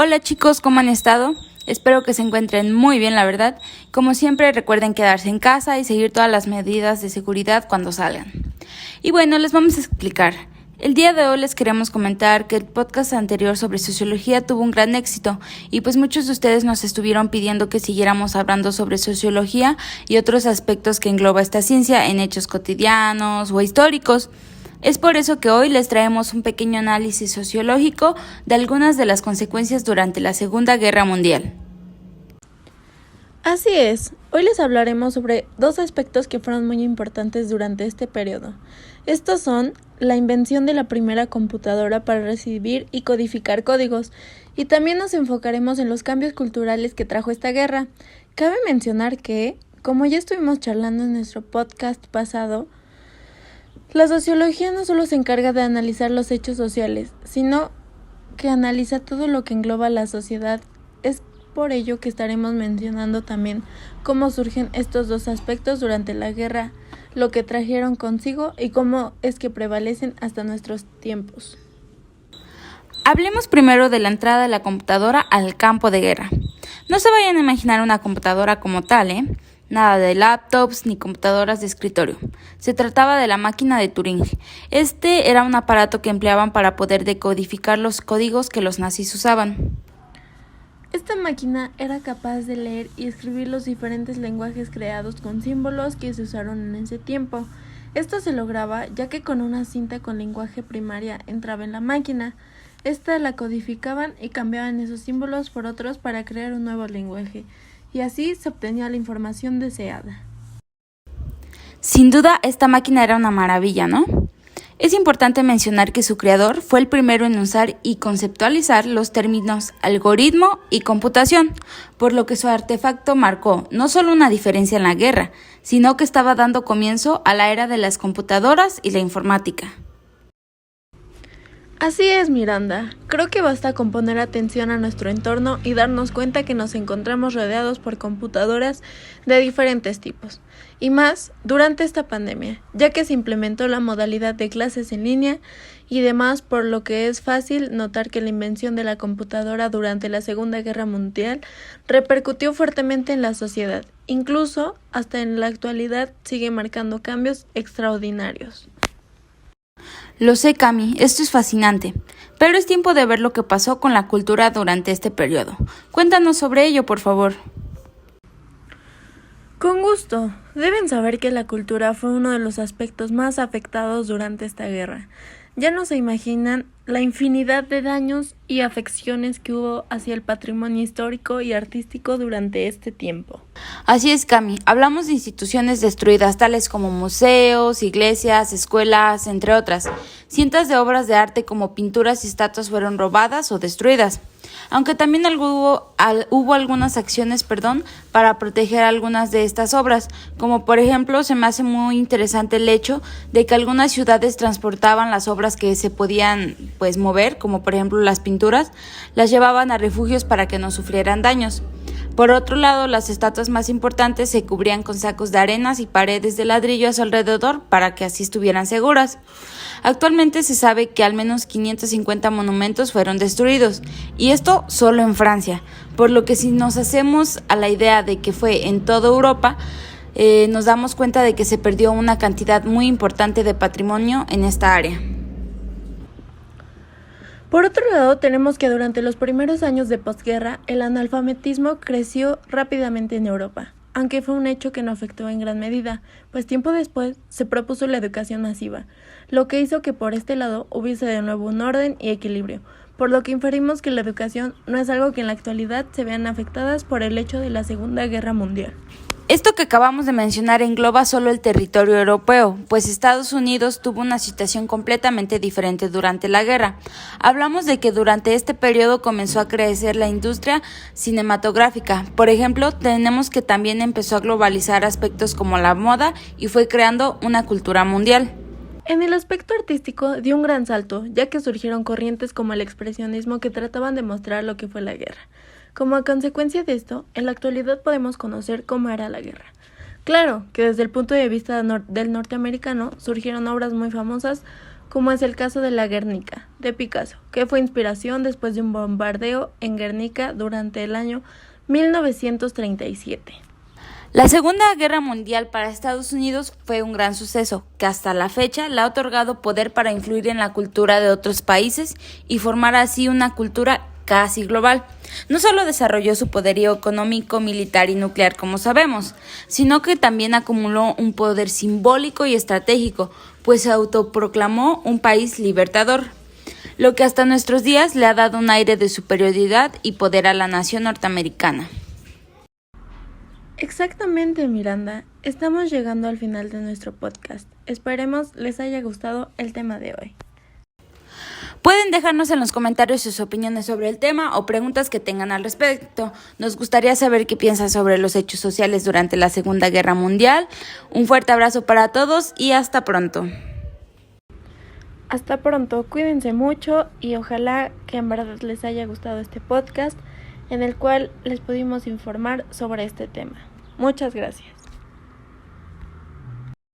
Hola chicos, ¿cómo han estado? Espero que se encuentren muy bien, la verdad. Como siempre, recuerden quedarse en casa y seguir todas las medidas de seguridad cuando salgan. Y bueno, les vamos a explicar. El día de hoy les queremos comentar que el podcast anterior sobre sociología tuvo un gran éxito y pues muchos de ustedes nos estuvieron pidiendo que siguiéramos hablando sobre sociología y otros aspectos que engloba esta ciencia en hechos cotidianos o históricos. Es por eso que hoy les traemos un pequeño análisis sociológico de algunas de las consecuencias durante la Segunda Guerra Mundial. Así es, hoy les hablaremos sobre dos aspectos que fueron muy importantes durante este periodo. Estos son la invención de la primera computadora para recibir y codificar códigos, y también nos enfocaremos en los cambios culturales que trajo esta guerra. Cabe mencionar que, como ya estuvimos charlando en nuestro podcast pasado, la sociología no solo se encarga de analizar los hechos sociales, sino que analiza todo lo que engloba la sociedad. Es por ello que estaremos mencionando también cómo surgen estos dos aspectos durante la guerra, lo que trajeron consigo y cómo es que prevalecen hasta nuestros tiempos. Hablemos primero de la entrada de la computadora al campo de guerra. No se vayan a imaginar una computadora como tal, Nada de laptops ni computadoras de escritorio. Se trataba de la máquina de Turing. Este era un aparato que empleaban para poder decodificar los códigos que los nazis usaban. Esta máquina era capaz de leer y escribir los diferentes lenguajes creados con símbolos que se usaron en ese tiempo. Esto se lograba ya que con una cinta con lenguaje primaria entraba en la máquina. Esta la codificaban y cambiaban esos símbolos por otros para crear un nuevo lenguaje. Y así se obtenía la información deseada. Sin duda, esta máquina era una maravilla, ¿no? Es importante mencionar que su creador fue el primero en usar y conceptualizar los términos algoritmo y computación, por lo que su artefacto marcó no solo una diferencia en la guerra, sino que estaba dando comienzo a la era de las computadoras y la informática. Así es, Miranda. Creo que basta con poner atención a nuestro entorno y darnos cuenta que nos encontramos rodeados por computadoras de diferentes tipos. Y más durante esta pandemia, ya que se implementó la modalidad de clases en línea y demás, por lo que es fácil notar que la invención de la computadora durante la Segunda Guerra Mundial repercutió fuertemente en la sociedad. Incluso, hasta en la actualidad, sigue marcando cambios extraordinarios. Lo sé, Cami, esto es fascinante, pero es tiempo de ver lo que pasó con la cultura durante este periodo. Cuéntanos sobre ello, por favor. Con gusto. Deben saber que la cultura fue uno de los aspectos más afectados durante esta guerra. Ya no se imaginan la infinidad de daños y afecciones que hubo hacia el patrimonio histórico y artístico durante este tiempo. Así es, Cami. Hablamos de instituciones destruidas, tales como museos, iglesias, escuelas, entre otras. Cientos de obras de arte como pinturas y estatuas fueron robadas o destruidas. Aunque también hubo algunas acciones, para proteger algunas de estas obras, como por ejemplo se me hace muy interesante el hecho de que algunas ciudades transportaban las obras que se podían mover, como por ejemplo las pinturas, las llevaban a refugios para que no sufrieran daños. Por otro lado, las estatuas más importantes se cubrían con sacos de arenas y paredes de ladrillo a su alrededor para que así estuvieran seguras. Actualmente se sabe que al menos 550 monumentos fueron destruidos, y esto solo en Francia, por lo que si nos hacemos a la idea de que fue en toda Europa, nos damos cuenta de que se perdió una cantidad muy importante de patrimonio en esta área. Por otro lado, tenemos que durante los primeros años de posguerra, el analfabetismo creció rápidamente en Europa, aunque fue un hecho que no afectó en gran medida, pues tiempo después se propuso la educación masiva, lo que hizo que por este lado hubiese de nuevo un orden y equilibrio, por lo que inferimos que la educación no es algo que en la actualidad se vean afectadas por el hecho de la Segunda Guerra Mundial. Esto que acabamos de mencionar engloba solo el territorio europeo, pues Estados Unidos tuvo una situación completamente diferente durante la guerra. Hablamos de que durante este periodo comenzó a crecer la industria cinematográfica. Por ejemplo, tenemos que también empezó a globalizar aspectos como la moda y fue creando una cultura mundial. En el aspecto artístico dio un gran salto, ya que surgieron corrientes como el expresionismo que trataban de mostrar lo que fue la guerra. Como a consecuencia de esto, en la actualidad podemos conocer cómo era la guerra. Claro que desde el punto de vista del norteamericano surgieron obras muy famosas como es el caso de la Guernica, de Picasso, que fue inspiración después de un bombardeo en Guernica durante el año 1937. La Segunda Guerra Mundial para Estados Unidos fue un gran suceso, que hasta la fecha le ha otorgado poder para influir en la cultura de otros países y formar así una cultura casi global. No solo desarrolló su poderío económico, militar y nuclear, como sabemos, sino que también acumuló un poder simbólico y estratégico, pues se autoproclamó un país libertador, lo que hasta nuestros días le ha dado un aire de superioridad y poder a la nación norteamericana. Exactamente, Miranda. Estamos llegando al final de nuestro podcast. Esperemos les haya gustado el tema de hoy. Pueden dejarnos en los comentarios sus opiniones sobre el tema o preguntas que tengan al respecto. Nos gustaría saber qué piensan sobre los hechos sociales durante la Segunda Guerra Mundial. Un fuerte abrazo para todos y hasta pronto. Hasta pronto, cuídense mucho y ojalá que en verdad les haya gustado este podcast en el cual les pudimos informar sobre este tema. Muchas gracias.